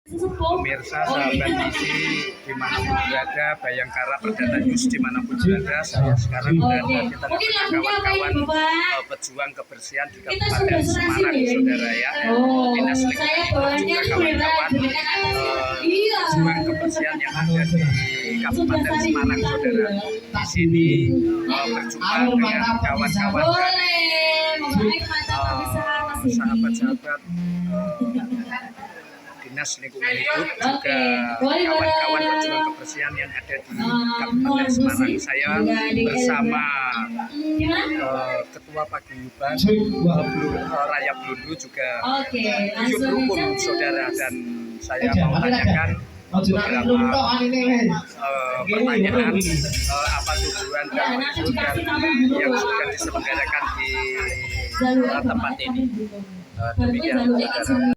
Pemirsa, sahabat misi dimanapun berada, Bayangkara Perdana News dimanapun berada, saya sekarang berada di tengah-tengah kawan-kawan pejuang kebersihan di Kabupaten Semarang, saudara ya. Dinas Lingkungan Hidup juga kawan-kawan pejuang kebersihan yang ada di Kabupaten Semarang, saudara. Di sini berjumpa dengan kawan-kawan dari sahabat-sahabat Dinas Lingkungan Hidup, juga kawan-kawan pejuang kebersihan yang ada di Kabupaten Semarang. Saya bersama Ketua Paguyuban Raya Blundu, juga Yub Rukun, saudara, dan saya mau tanyakan beberapa pertanyaan apa tujuan dan maksud yang sudah diselenggarakan di tempat ini. Demikian, saudara.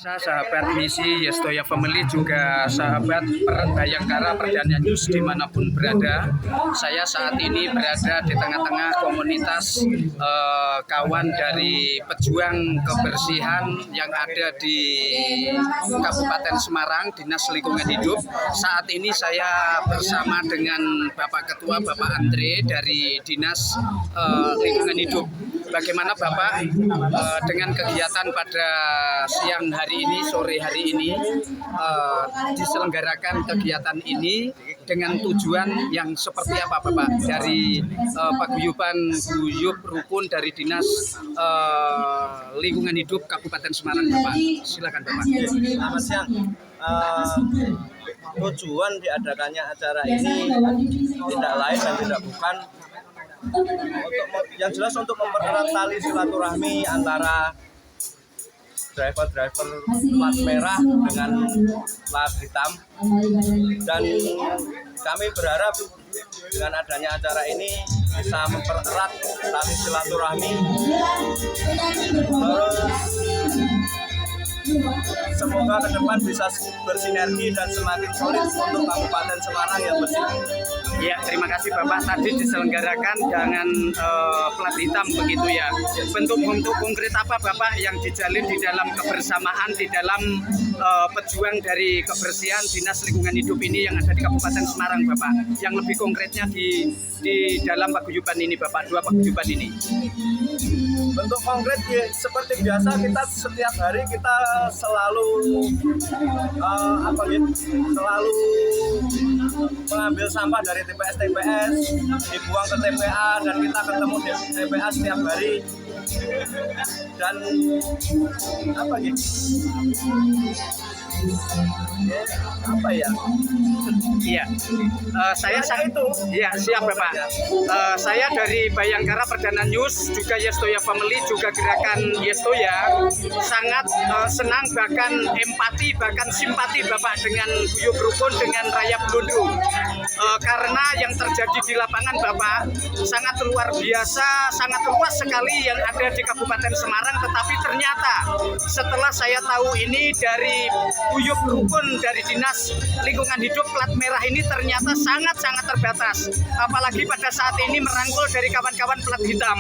Sahabat misi Yestoya Family, juga sahabat Bayangkara Perdana News dimanapun berada, saya saat ini berada di tengah-tengah komunitas kawan dari pejuang kebersihan yang ada di Kabupaten Semarang, Dinas Lingkungan Hidup. Saat ini saya bersama dengan Bapak Ketua, Bapak Andre dari Dinas Lingkungan Hidup. Bagaimana Bapak dengan kegiatan pada siang hari ini, sore hari ini, diselenggarakan kegiatan ini dengan tujuan yang seperti apa Bapak dari Paguyuban Yub Rukun dari Dinas Lingkungan Hidup Kabupaten Semarang, Bapak? Silakan Bapak. Selamat siang. Tujuan diadakannya acara ini tidak lain dan tidak bukan yang jelas untuk mempererat tali silaturahmi antara driver-driver plat merah dengan plat hitam, dan kami berharap dengan adanya acara ini bisa mempererat tali silaturahmi. Semoga ke depan bisa bersinergi dan semakin solid untuk Kabupaten Semarang yang bersih. Ya, terima kasih Bapak. Tadi diselenggarakan dengan plat hitam begitu ya. Bentuk-bentuk konkret apa Bapak yang dijalin di dalam kebersamaan, di dalam pejuang dari kebersihan Dinas Lingkungan Hidup ini yang ada di Kabupaten Semarang, Bapak? Yang lebih konkretnya di dalam paguyuban ini, Bapak, dua paguyuban ini. Bentuk konkret seperti biasa, kita setiap hari kita selalu selalu mengambil sampah dari TPS dibuang ke TPA, dan kita ketemu di TPA setiap hari. Dan Iya, siap Bapak. Saya dari Bayangkara Perdana News, juga Yestoya Family, juga gerakan Yestoya, sangat senang, bahkan empati, bahkan simpati Bapak dengan Yub Rukun, dengan Raya Blundu, karena yang terjadi di lapangan Bapak sangat luar biasa, sangat luas sekali yang ada di Kabupaten Semarang. Tetapi ternyata setelah saya tahu ini dari Yub Rukun dari Dinas Lingkungan Hidup plat merah ini, ternyata sangat-sangat terbatas. Apalagi pada saat ini merangkul dari kawan-kawan plat hitam.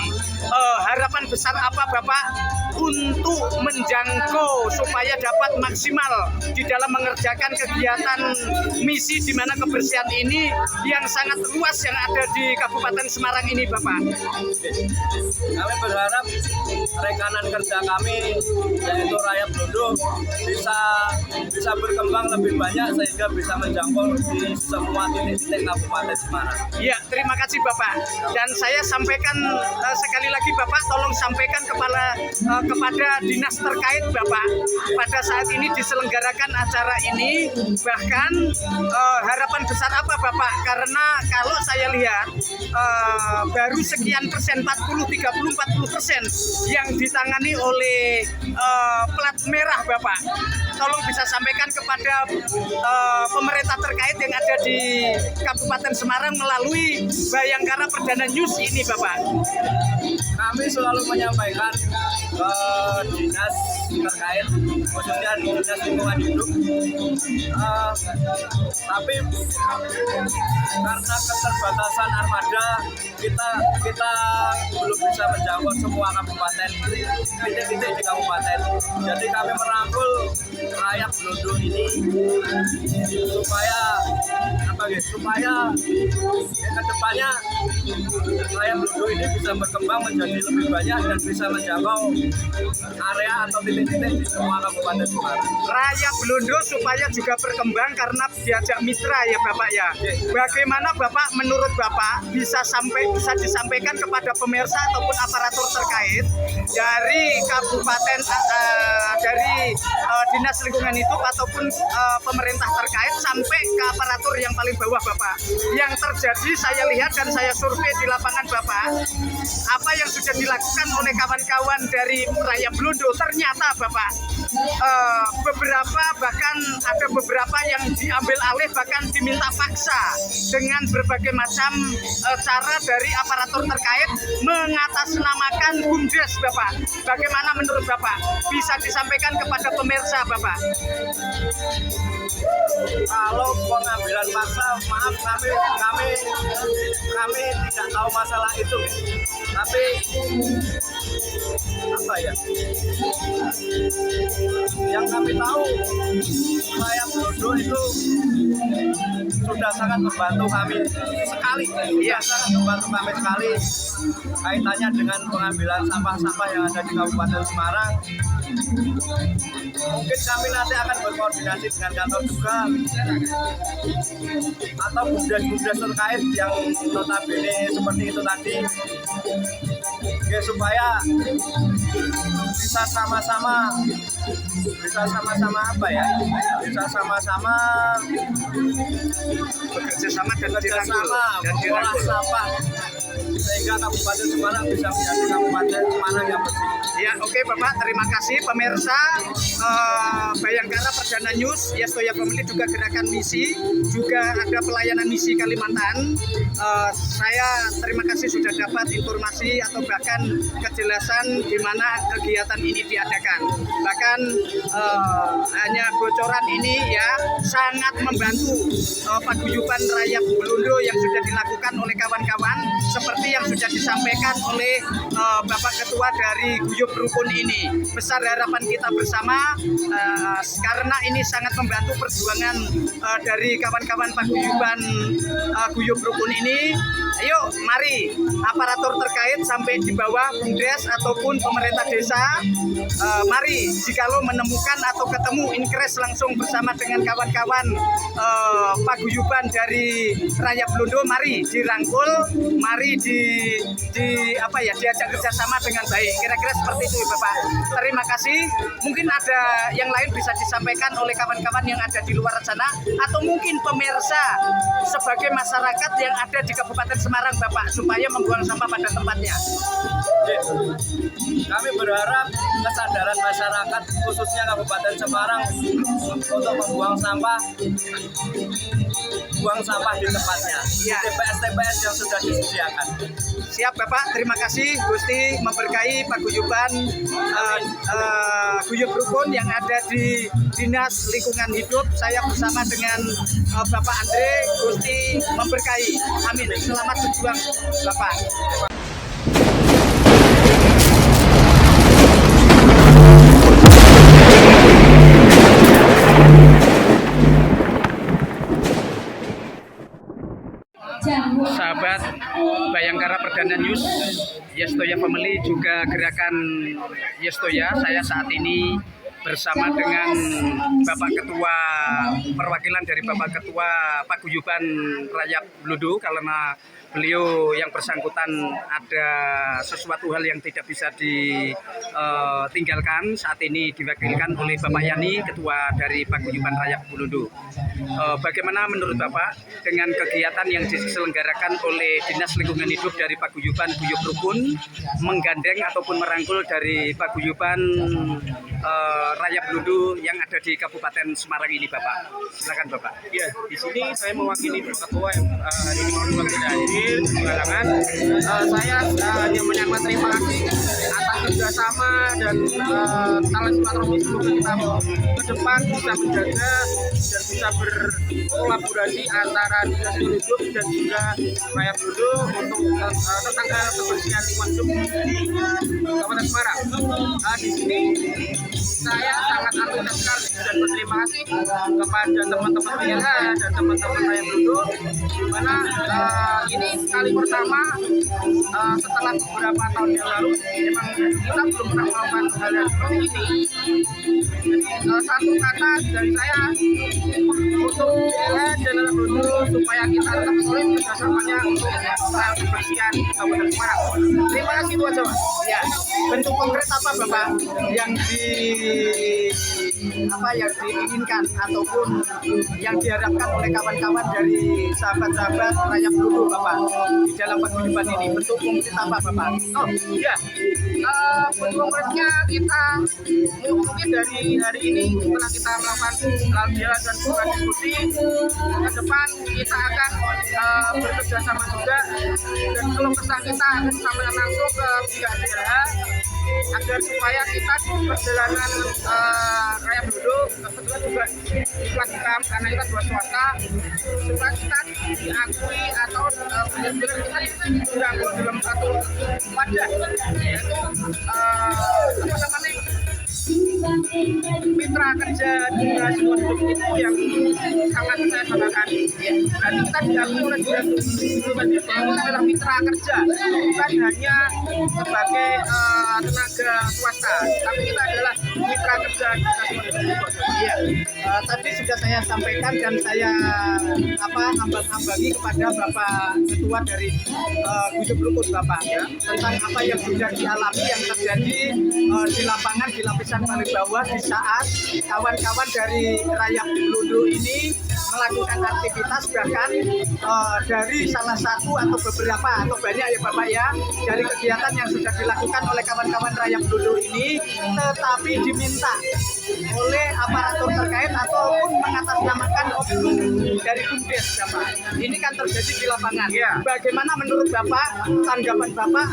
Harapan besar apa Bapak untuk menjangkau supaya dapat maksimal di dalam mengerjakan kegiatan misi di mana kebersihan ini yang sangat luas yang ada di Kabupaten Semarang ini, Bapak? Kami berharap rekanan kerja kami, yaitu Raya Blundu, bisa berkembang lebih banyak sehingga bisa menjangkau di semua titik-titik Kabupaten Semarang. Ya, terima kasih Bapak. Dan saya sampaikan sekali lagi Bapak, tolong sampaikan kepada dinas terkait Bapak, pada saat ini diselenggarakan acara ini, bahkan harapan besar apa Bapak? Karena kalau saya lihat baru sekian persen, 40, 30, 40% yang ditangani oleh plat merah Bapak. Tolong bisa sampaikan kepada pemerintah terkait yang ada di Kabupaten Semarang melalui Bayangkara Perdana News ini Bapak. Kami selalu menyampaikan ke dinas terkait, khususnya dinas lingkungan hidup. Tapi karena keterbatasan armada, kita belum bisa menjangkau semua kabupaten, titik-titik di kabupaten. Jadi kami merangkul rakyat Blondo ini supaya kedepannya rakyat Blondo ini bisa berkembang menjadi lebih banyak dan bisa menjangkau area atau titik-titik di semua kabupaten Semarang. Rakyat Blondo supaya juga berkembang karena diajak mitra ya Bapak ya. Bagaimana Bapak menurut Bapak bisa disampaikan kepada pemirsa ataupun aparatur terkait dari kabupaten dari dinas lingkungan hidup ataupun pemerintah terkait sampai ke aparatur yang paling bawah Bapak. Yang terjadi saya lihat dan saya survei di lapangan Bapak, apa yang sudah dilakukan oleh kawan-kawan dari rakyat Blondo ternyata Bapak bahkan ada beberapa yang diambil alih, bahkan diminta paksa dengan berbagai macam cara dari aparatur terkait mengatasnamakan BUMDes Bapak. Bagaimana menurut Bapak? Bisa disampaikan kepada pemirsa Bapak. Kalau pengambilan paksa, maaf kami tidak tahu masalah itu. Tapi apa ya? Yang kami tahu, rakyat Blondo itu sudah sangat membantu kami sekali. Iya, sangat membantu kami sekali kaitannya dengan pengambilan sampah-sampah yang ada di Kabupaten Semarang. Mungkin kami nanti akan berkoordinasi dengan kantor juga atau BUMDes terkait yang notabene seperti itu tadi, ya, supaya bisa sama-sama apa ya? Bisa sama-sama Bekerja sama dan mengolah sampah sehingga Kabupaten Semarang bisa menjadi Kabupaten Semarang yang bersih. Ya, oke Bapak, terima kasih pemirsa Bayangkara Perdana News, Yestoya Family juga gerakan misi, juga ada pelayanan misi Kalimantan. Saya terima kasih sudah dapat informasi atau bahkan kejelasan di mana kegiatan ini diadakan. Bahkan hanya bocoran ini ya sangat membantu paguyuban rakyat Blondo yang sudah dilakukan oleh kawan-kawan seperti yang sudah disampaikan oleh Bapak Ketua dari Guyub Rukun ini. Besar harapan kita bersama karena ini sangat membantu perjuangan dari kawan-kawan paguyuban Guyub Rukun ini. Ayo mari aparatur terkait sampai di bawah BUMDes ataupun pemerintah desa, mari jikalau menemukan atau ketemu inkres langsung bersama dengan kawan-kawan paguyuban dari rakyat Blondo, mari dirangkul, mari diajak kerjasama dengan baik. Kira-kira seperti itu Bapak. Terima kasih. Mungkin ada yang lain bisa disampaikan oleh kawan-kawan yang ada di luar sana atau mungkin pemirsa sebagai masyarakat yang ada di Kabupaten Semarang Bapak supaya membuang sampah pada tempatnya. Kami berharap kesadaran masyarakat khususnya Kabupaten Semarang untuk membuang sampah, buang sampah di tempatnya, Ya. di TPS-TPS yang sudah disediakan. Siap Bapak, terima kasih Gusti memberkahi paguyuban Guyub Rukun yang ada di Dinas Lingkungan Hidup. Saya bersama dengan Bapak Andre, Gusti memberkahi. Amin. Selamat berjuang Bapak. Sahabat Bayangkara Perdana News, Yestoya Family juga gerakan Yestoya. Saya saat ini bersama dengan Bapak Ketua, perwakilan dari Bapak Ketua Paguyuban Rakyat Blondo, karena beliau yang bersangkutan ada sesuatu hal yang tidak bisa ditinggalkan. Saat ini diwakilkan oleh Bapak Yani, Ketua dari Paguyuban Rakyat Blondo. Bagaimana menurut Bapak dengan kegiatan yang diselenggarakan oleh Dinas Lingkungan Hidup dari Paguyuban Guyub Rukun menggandeng ataupun merangkul dari Paguyuban Rakyat Blondo yang ada di Kabupaten Semarang ini Bapak? Silakan Bapak. Ya, di sini saya mewakili Ketua yang hari ini tidak hadir di halangan. Saya hanya menyapa terima kasih atas kerjasama dan tali silaturahmi semoga kita ke depan bisa menjaga dan bisa berkolaborasi antara dinas lingkungan hidup dan juga rakyat Bludo untuk tentang kebersihan lingkungan hidup di Kabupaten Semarang. Di sini saya sangat antusias sekali dan berterima kasih kepada teman-teman PLH dan teman-teman rakyat Bludo, di mana ini kali pertama setelah beberapa tahun yang lalu memang kita belum pernah melakukan hal yang seperti ini. Jadi satu kata dari saya untuk PLH dan anak Bludo supaya kita tetap solid kerjasamanya untuk kebersihan Kabupaten Semarang. Terima kasih itu aja, Mas. Ya, bentuk konkret apa Bapak yang diinginkan ataupun yang diharapkan oleh kawan-kawan dari sahabat-sahabat rakyat Bludo Bapak di dalam paguyuban ini? Bentuk konkret apa Bapak? Oh iya, bentuk konkretnya kita mungkin dari hari ini setelah kita melakukan jalan dan bukan diskusi, ke depan kita akan bekerja sama juga dan keluh kesah kita akan disampaikan langsung ke pihak DLH agar supaya kita di perjalanan rakyat Bludo kebetulan juga dilakukan karena kita dua swasta supaya kita diakui atau benar-benar kita dirangkul dalam satu wadah, yaitu apa namanya mitra kerja dinas lingkungan hidup itu yang sangat saya banggakan. Ya, berarti kita diakui oleh dinas lingkungan hidup bahwa kita adalah mitra kerja, bukan hanya sebagai tenaga swasta, tapi kita adalah mitra kerja dinas lingkungan hidup. Iya, tadi sudah saya sampaikan dan saya ambang-ambangi kepada Bapak Ketua dari Guyub Rukun Bapak ya, tentang apa yang sudah dialami yang terjadi di lapangan di lapisan paling bawah di saat kawan-kawan dari rakyat Bludo ini melakukan aktivitas bahkan dari salah satu atau beberapa atau banyak ya Bapak ya dari kegiatan yang sudah dilakukan oleh kawan-kawan rakyat Bludo ini tetapi diminta oleh aparatur terkait ataupun mengatasnamakan oknum dari BUMDes Bapak. Ini kan terjadi di lapangan. Ya. Bagaimana menurut Bapak tanggapan Bapak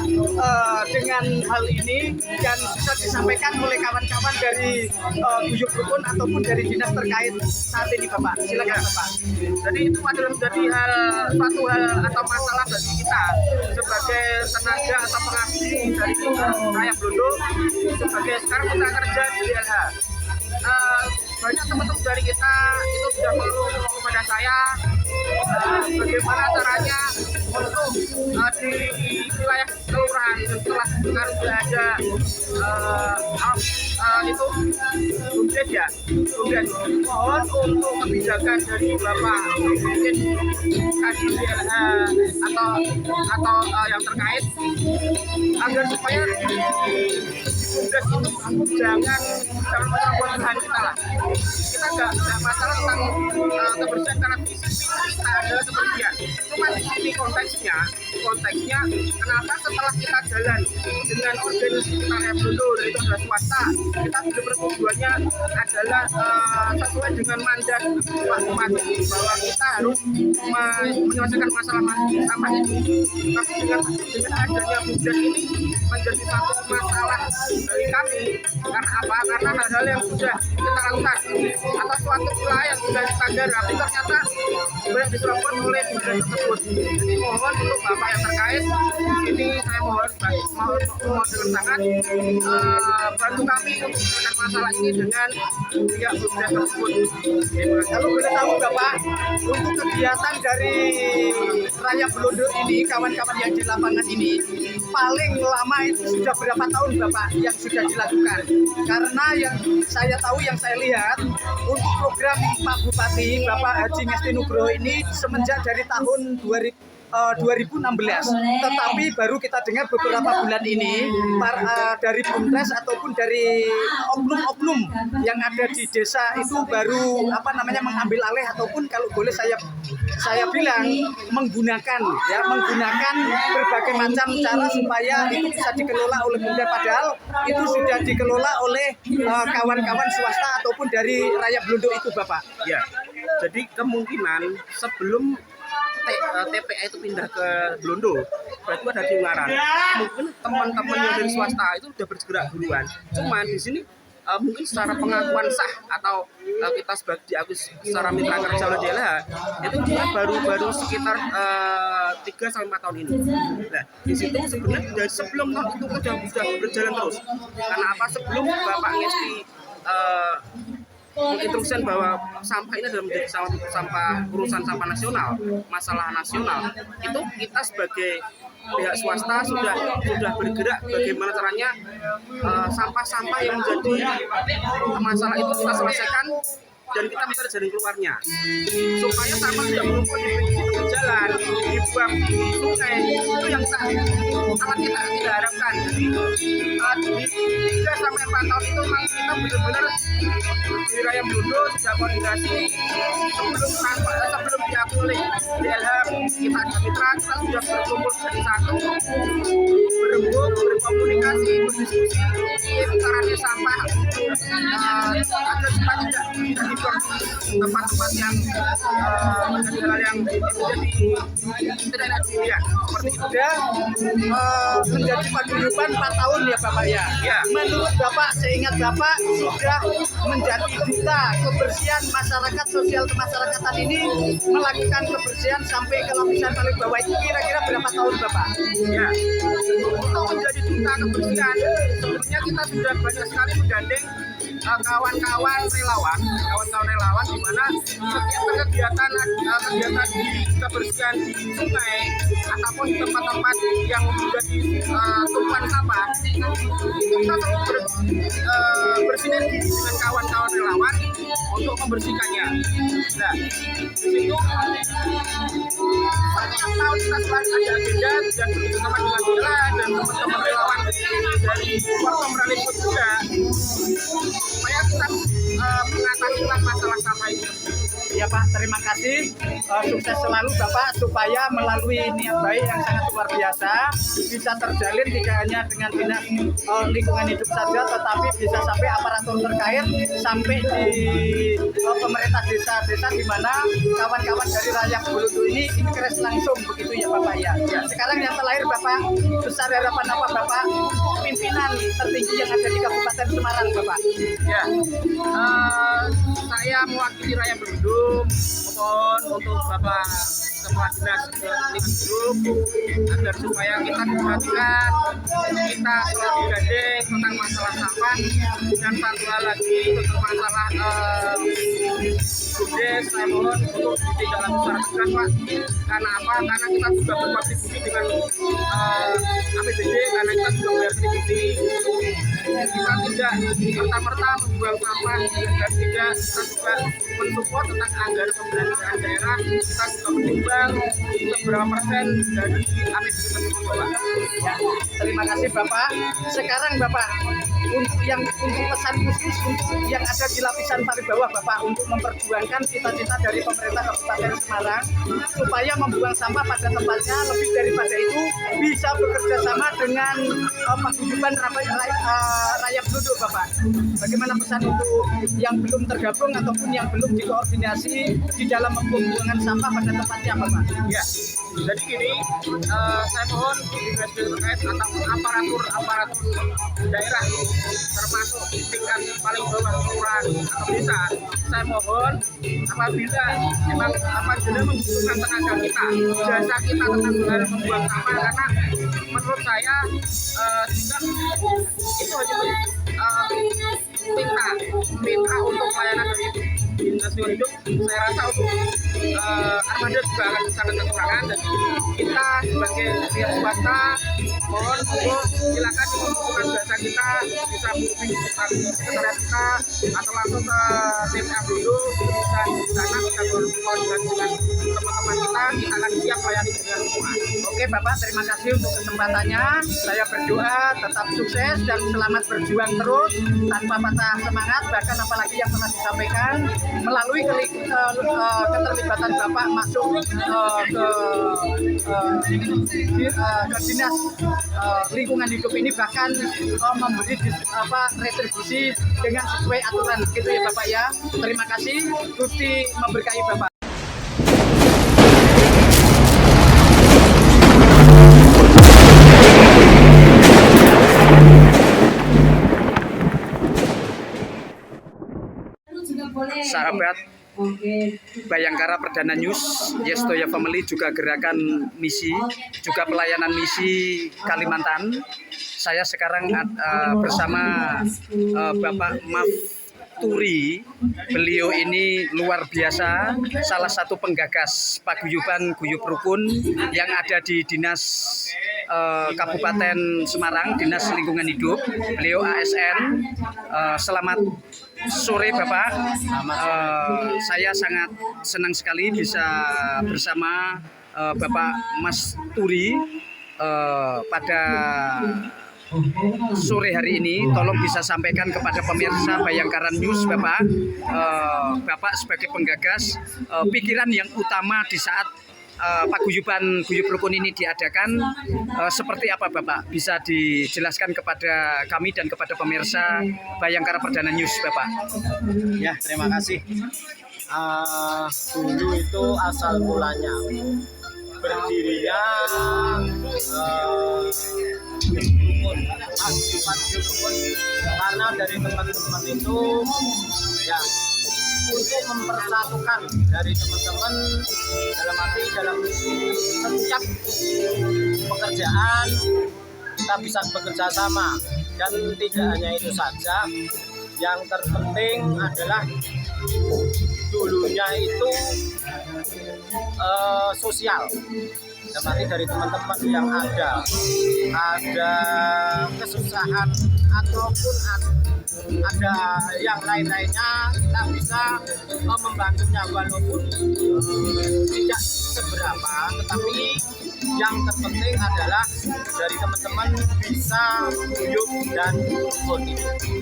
dengan hal ini dan bisa disampaikan oleh kawan-kawan dari Guyub Rukun ataupun dari dinas terkait saat ini Bapak? Silakan Bapak. Jadi itu adalah menjadi suatu hal atau masalah bagi kita sebagai tenaga atau pengabdi dari rakyat Bludo sebagai sekarang kita kerja di DLH. Banyak teman-teman dari kita itu sudah mengeluh kepada saya bagaimana caranya untuk di wilayah kelurahan setelah sekarang sudah ada itu BUMDes ya, BUMDes mohon untuk kebijakan dari Bapak mungkin kasih DLH atau yang terkait agar supaya BUMDes itu jangan membuat bahan kita lah. Kita nggak masalah tentang kebersihan karena visi kita adalah kebersihan. Cuma di sini konteksnya kenapa setelah kita jalan dengan organisasi kita rakyat Bludo dan itu adalah swasta, kita benar-benar tujuannya adalah sesuai dengan mandat Pak Bupati bahwa kita harus menyelesaikan masalah sampah ini. Tapi dengan adanya BUMDes ini menjadi satu masalah bagi kami. Karena apa? Karena hal-hal yang sudah kita lakukan atau suatu wilayah yang sudah standar, tapi ternyata banyak disebabkan oleh BUMDes tersebut. Jadi mohon untuk Bapak yang terkait ini saya mohon dengan sangat bantu kami untuk menyelesaikan masalah ini dengan pihak BUMDes tersebut. Kalau boleh tahu Bapak, untuk kegiatan dari rakyat Bludo ini, kawan-kawan yang di lapangan ini, paling lama itu sudah berapa tahun Bapak yang sudah dilakukan? Karena yang saya tahu, yang saya lihat, untuk program Pak Bupati, Bapak Haji Ngesti Nugroho ini semenjak dari tahun 2016, tetapi baru kita dengar beberapa bulan ini dari BUMDes ataupun dari oknum-oknum yang ada di desa itu baru mengambil alih ataupun kalau boleh saya bilang menggunakan berbagai macam cara supaya itu bisa dikelola oleh BUMDes, padahal itu sudah dikelola oleh kawan-kawan swasta ataupun dari rakyat Bludo itu Bapak. Ya, jadi kemungkinan sebelum TPA itu pindah ke Blondo, berarti ada di Ungaran. Mungkin teman-teman yang dari swasta itu udah bergerak duluan. Cuman di sini mungkin secara pengakuan sah atau kita sebagai diakui secara mitra kerja oleh DLH itu dia baru sekitar 3-4 tahun ini. Nah, di situ sebenarnya dari sebelum tahun itu sudah berjalan terus. Karena apa? Sebelum Bapak Ngesti menginstruksikan bahwa sampah ini adalah menjadi sampah urusan sampah nasional, masalah nasional, itu kita sebagai pihak swasta sudah bergerak bagaimana caranya sampah-sampah yang menjadi masalah itu kita selesaikan dan kita mencari jalan keluarnya supaya sampah tidak menumpuk di pinggir jalan, dibuang di sungai. Itu yang sangat kita tidak harapkan. Jadi di 3-4 tahun itu memang kita benar-benar di Raya Blondo sudah koordinasi sebelum diakui oleh DLH, kita ada mitra, kita sudah berkumpul jadi satu, berembuk, berkomunikasi, berdiskusi caranya sampah agar supaya tidak dibuang tempat-tempat yang menjadi hal yang tidak enak dilihat seperti itu. Sudah menjadi paguyuban 4 tahun ya Bapak ya. Ya. Menurut Bapak, seingat Bapak sudah menjadi duta kebersihan masyarakat, sosial kemasyarakatan ini melakukan kebersihan sampai ke lapisan paling bawah, itu kira-kira berapa tahun Bapak? Ya, untuk menjadi duta kebersihan sebetulnya kita sudah banyak sekali menggandeng kawan-kawan relawan di mana setiap kegiatan di kebersihan di sungai ataupun di tempat-tempat yang menjadi tumpuan sampah itu kita selalu bersinergi dengan kawan-kawan relawan untuk membersihkannya. Nah, di situ setiap tahun kita selalu ada agenda dan bersama dengan DLH dan teman-teman relawan dari Portom Raliput juga supaya kita mengatasi masalah sampah itu. Ya Pak, terima kasih. Sukses selalu Bapak supaya melalui niat baik yang sangat luar biasa bisa terjalin tidak hanya dengan dinas lingkungan hidup saja, tetapi bisa sampai aparatur terkait sampai di pemerintah desa-desa di mana kawan-kawan dari Raya Blondo ini keres langsung begitu ya Bapak ya. Sekarang yang terakhir Bapak, besar harapan apa Bapak pimpinan tertinggi yang ada di Kabupaten Semarang Bapak? Ya, saya mewakili Raya Blondo mohon untuk Bapak Kepala Dinas Lingkungan Hidup agar supaya kita perhatikan, kita selalu gandeng tentang masalah sampah dan satu hal lagi tentang masalah BUMDes. Saya mohon untuk ditindaklanjuti secara tegas Pak. Karena apa? Karena kita juga berkontribusi dengan APBD, karena kita juga bayar kontribusi. Kita tidak serta-merta membuang sampah dan tidak kita juga mensupport tentang anggaran pemberdayaan daerah. Kita juga menimbang beberapa persen dari APBD tersebut Bapak. Ya, terima kasih Bapak. Sekarang Bapak, untuk pesan khusus untuk yang ada di lapisan paling bawah Bapak untuk memperjuangkan cita-cita dari pemerintah Kabupaten Semarang supaya membuang sampah pada tempatnya, lebih daripada itu bisa bekerja sama dengan paguyuban Raya Blondo Bapak. Bagaimana pesan untuk yang belum tergabung ataupun yang belum dikoordinasi di dalam pembuangan sampah pada tempatnya Bapak? Ya, jadi gini, saya mohon dinas terkait ataupun aparatur daerah termasuk di tingkat paling bawah kelurahan atau desa, saya mohon apabila memang membutuhkan tenaga kita, jasa kita tentang hal membuang sampah, karena menurut saya juga itu hanya minta untuk pelayanan dari Dinas Lingkungan Hidup. Saya rasa untuk armada juga akan sangat kekurangan, dan kita sebagai pihak swasta mohon untuk silakan membutuhkan jasa kita bisa menghubungi sekretariat kita atau langsung ke TPA Blondo, bisa di sana kita berkoordinasi dengan teman-teman kita akan siap melayani dengan semua. Oke Bapak, terima kasih untuk kesempatannya. Saya berdoa tetap sukses dan selamat berjuang terus tanpa patah semangat, bahkan apalagi yang telah disampaikan melalui keterlibatan Bapak masuk ke dinas lingkungan hidup ini, bahkan memberi retribusi dengan sesuai aturan gitu ya Bapak ya. Terima kasih, Gusti memberkahi Bapak. sahabat Bayangkara Perdana News, Yestoya Family, juga gerakan misi, juga pelayanan misi Kalimantan. Saya sekarang bersama Bapak Mafturi. Beliau ini luar biasa, salah satu penggagas paguyuban Guyub Rukun yang ada di Dinas Kabupaten Semarang, Dinas Lingkungan Hidup. Beliau ASN. Selamat sore Bapak. Saya sangat senang sekali bisa bersama Bapak Mas Turi pada sore hari ini. Tolong bisa sampaikan kepada pemirsa Bayangkara News Bapak, Bapak sebagai penggagas, pikiran yang utama di saat paguyuban Guyub Rukun ini diadakan seperti apa Bapak? Bisa dijelaskan kepada kami dan kepada pemirsa Bayangkara Perdana News Bapak. Ya, terima kasih. Dulu itu asal mulanya berdirinya rukun, paguyuban rukun, karena dari teman-teman itu ya untuk mempersatukan dari teman-teman dalam arti dalam setiap pekerjaan kita bisa bekerja sama, dan tidak hanya itu saja, yang terpenting adalah dulunya itu sosial. Berarti dari teman-teman yang ada kesusahan ataupun ada yang lain-lainnya, kita bisa membantunya walaupun tidak seberapa, tetapi yang terpenting adalah dari teman-teman bisa guyub dan rukun.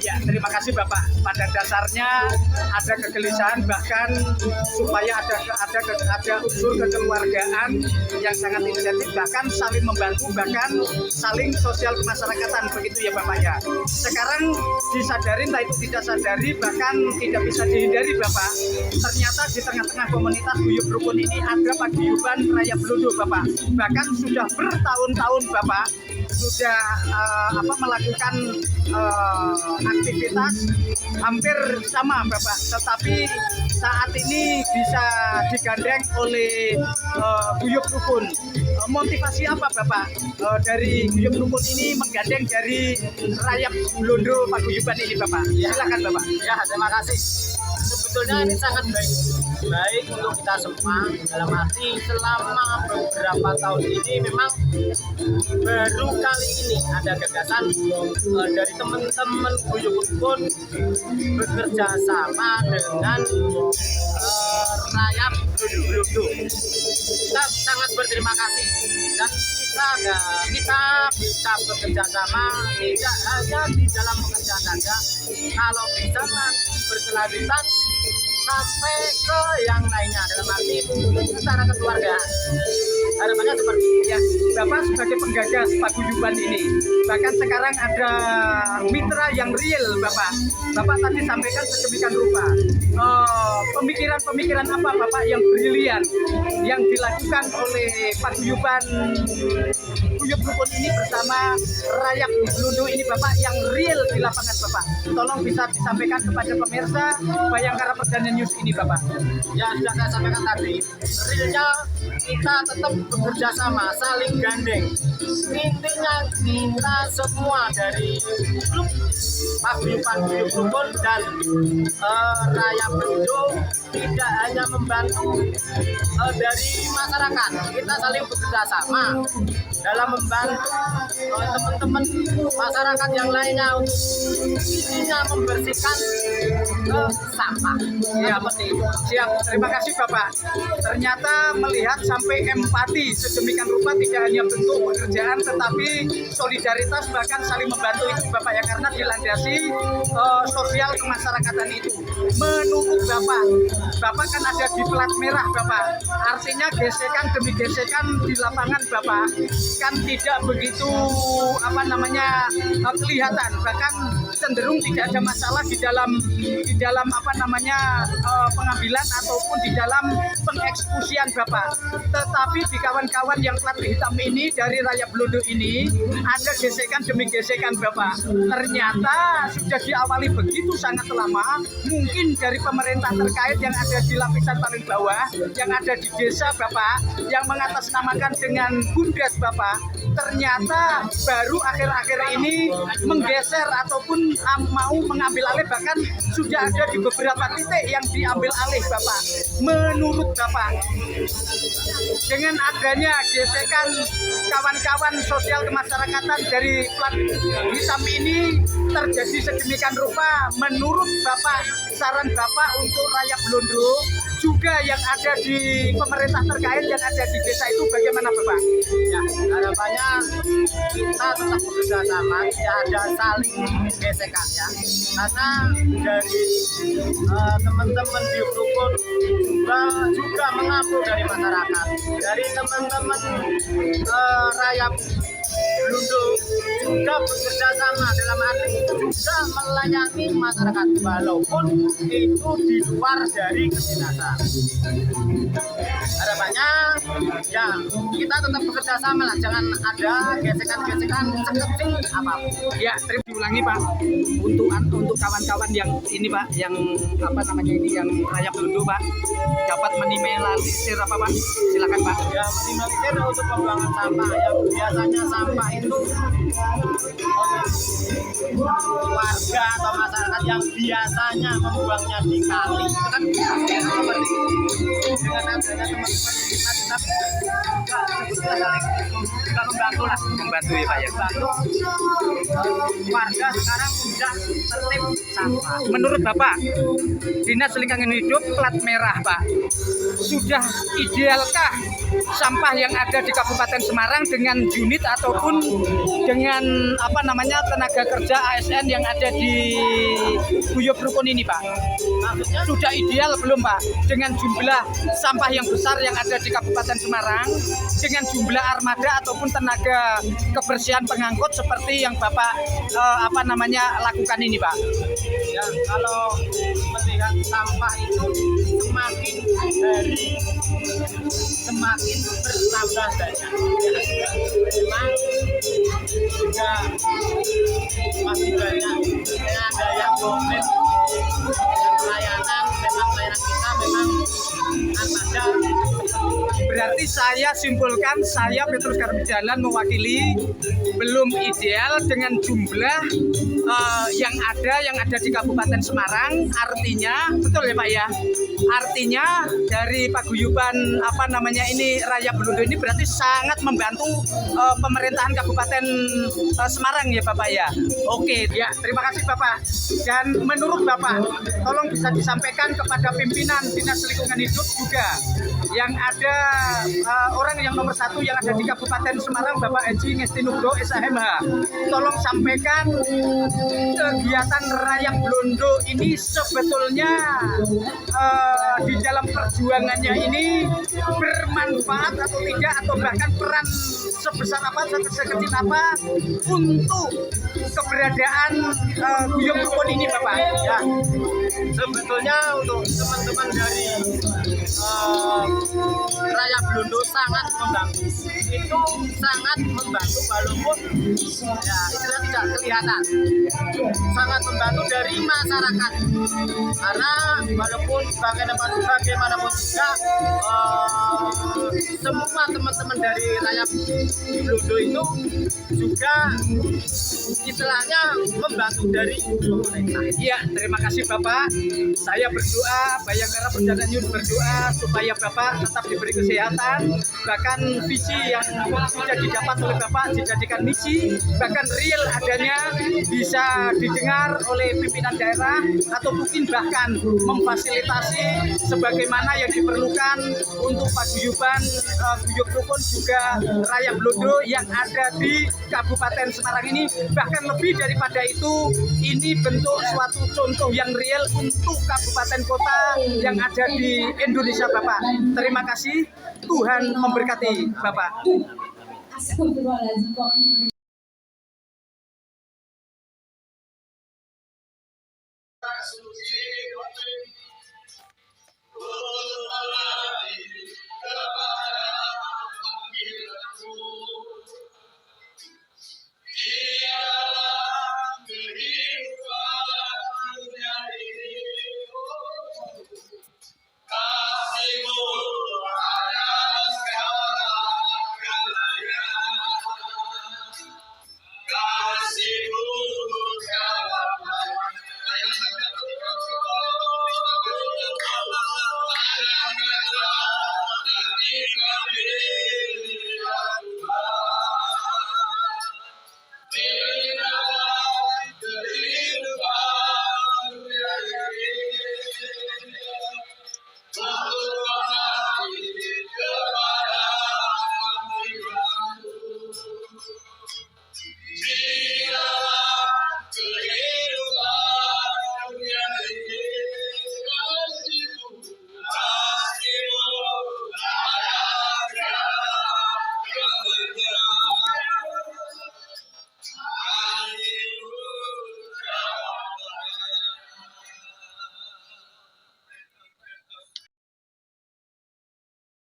Ya, terima kasih Bapak. Pada dasarnya ada kegelisahan, bahkan supaya ada unsur kekeluargaan yang sangat intensif, bahkan saling membantu, bahkan saling sosial kemasyarakatan, begitu ya Bapak ya. Sekarang disadari, entah itu tidak sadari, bahkan tidak bisa dihindari Bapak, ternyata di tengah-tengah komunitas Guyub Rukun ini ada paguyuban Raya Blodo Bapak. Bahkan sudah bertahun-tahun Bapak sudah melakukan aktivitas hampir sama Bapak, tetapi saat ini bisa digandeng oleh Guyub Rukun. Motivasi apa Bapak dari Guyub Rukun ini menggandeng dari Raya Blodo paguyuban ini Bapak? Silakan Bapak. Ya, terima kasih. Sebetulnya ini sangat baik untuk kita semua, dalam arti selama beberapa tahun ini memang baru kali ini ada gagasan dari teman-teman Guyub Rukun bekerja sama dengan Raya Blodo. Kita sangat berterima kasih, dan kita bisa bekerja sama tidak hanya di dalam pekerjaan saja, kalau bisa berkelanjutan sampai ke yang lainnya, dalam arti secara kekeluargaan. Harapannya seperti itu ya. Bapak sebagai penggagas paguyuban ini, bahkan sekarang ada mitra yang real Bapak. Bapak tadi sampaikan sedemikian rupa pemikiran-pemikiran apa Bapak yang brilian yang dilakukan oleh paguyuban Guyub Rukun ini bersama Raya Blodo ini Bapak, yang real di lapangan Bapak. Tolong bisa disampaikan kepada pemirsa Bayangkara Perdana News ini Bapak. Ya, sudah saya sampaikan tadi, realnya kita tetap bekerja sama, saling gandeng. Intinya kita semua dari grup paguyuban Guyub Rukun dan Raya Blodo tidak hanya membantu dari masyarakat, kita saling bekerja sama dalam membantu teman-teman masyarakat yang lainnya untuk intinya membersihkan sampah. Ya, siap. Terima kasih Bapak. Ternyata melihat sampai empati sedemikian rupa, tidak hanya bentuk pekerjaan tetapi solidaritas, bahkan saling membantu itu Bapak ya, karena dilandasi sosial kemasyarakatan itu. Menurut Bapak kan ada di plat merah Bapak, artinya gesekan demi gesekan di lapangan Bapak kan tidak begitu kelihatan, bahkan cenderung tidak ada masalah di dalam apa namanya pengambilan ataupun di dalam pengeksekusian Bapak. Tetapi di kawan-kawan yang plat hitam ini dari Raya Blondo ini ada gesekan demi gesekan Bapak. Ternyata sudah diawali begitu sangat lama, mungkin dari pemerintah terkait yang ada di lapisan paling bawah, yang ada di desa Bapak, yang mengatasnamakan dengan Bumdes Bapak, ternyata baru akhir-akhir ini menggeser ataupun mau mengambil alih, bahkan sudah ada di beberapa titik yang diambil alih Bapak. Menurut Bapak, dengan adanya gesekan kawan-kawan sosial kemasyarakatan dari plat hitam ini terjadi sedemikian rupa, menurut Bapak, saran Bapak untuk Raya Blondo juga yang ada di pemerintah terkait yang ada di desa itu bagaimana Bapak? Ya, harapannya kita tetap bekerja sama, tidak ada saling gesekan ya. Karena dari teman-teman di rukun juga mengaku dari masyarakat, dari teman-teman Raya Blondo juga bekerja sama dalam arti juga melayani masyarakat walaupun itu di luar dari kedinasan. Harapannya ya kita tetap bekerja sama lah, jangan ada gesekan-gesekan sekecil apapun. Ya, terima diulangi Pak untuk kawan-kawan yang ini Pak, yang apa namanya ini yang Raya Blondo Pak, dapat minimalisir apa Pak? Silakan Pak. Ya, minimalisir untuk pembuangan sampah yang biasanya sampah itu warga atau masyarakat yang biasanya membuangnya di kali itu kan seperti dengan adanya teman-teman kita tetap juga membantu lah, Membantu ya Pak ya. membantu warga sekarang sudah tertib sampah. Menurut Bapak, Dinas Lingkungan Hidup plat merah Pak, sudah idealkah sampah yang ada di Kabupaten Semarang dengan unit ataupun dengan apa namanya tenaga kerja ASN yang ada di Guyub Rukun ini Pak? Maksudnya Sudah ideal belum Pak dengan jumlah sampah yang besar yang ada di Kabupaten Semarang, dengan jumlah armada ataupun tenaga kebersihan pengangkut seperti yang Bapak apa namanya lakukan ini Pak? ya kalau melihat sampah itu semakin hari semakin bertambah banyak. Ya, memang juga masih banyak yang ada yang komplain pelayanan, memang pelayanan kita memang armada. Berarti saya simpulkan, saya Petrus Karmijalan mewakili belum ideal dengan jumlah yang ada di Kabupaten Semarang. Artinya betul ya Pak ya, artinya dari paguyuban apa namanya ini Raya Blondo ini berarti sangat membantu pemerintahan Kabupaten Semarang ya Bapak ya. Oke ya, terima kasih Bapak. Dan menurut Bapak, tolong bisa disampaikan kepada pimpinan Dinas Lingkungan Hidup juga yang ada orang yang nomor 1 yang ada di Kabupaten Semarang, Bapak Haji Ngesti Nugroho SHMH. Tolong sampaikan kegiatan Raya Blondo ini sebetulnya di dalam perjuangannya ini bermanfaat atau tidak, atau bahkan peran sebesar apa, sekecil apa untuk keberadaan Guyub Rukun ini Bapak. Ya, sebetulnya untuk teman-teman dari Raya Blondo sangat membantu. Itu sangat membantu walaupun ya istilah tidak kelihatan. Sangat membantu dari masyarakat. Karena walaupun bagaimanapun juga semua teman-teman dari Raya Blondo itu juga istilahnya membantu dari pemerintah. Iya, terima kasih Bapak. Saya berdoa, Bayangkara Perjalanan News berdoa supaya Bapak tetap diberi kesehatan, bahkan visi yang sudah didapat oleh Bapak dijadikan misi, bahkan real adanya bisa didengar oleh pimpinan daerah atau mungkin bahkan memfasilitasi sebagaimana yang diperlukan untuk paguyuban Guyub Rukun juga Raya Blondo yang ada di Kabupaten Semarang ini. Bahkan lebih daripada itu, ini bentuk suatu contoh yang real untuk kabupaten kota yang ada di Indonesia Bapak. Terima kasih, Tuhan memberkati Bapak. Astagfirullahaladzim kok.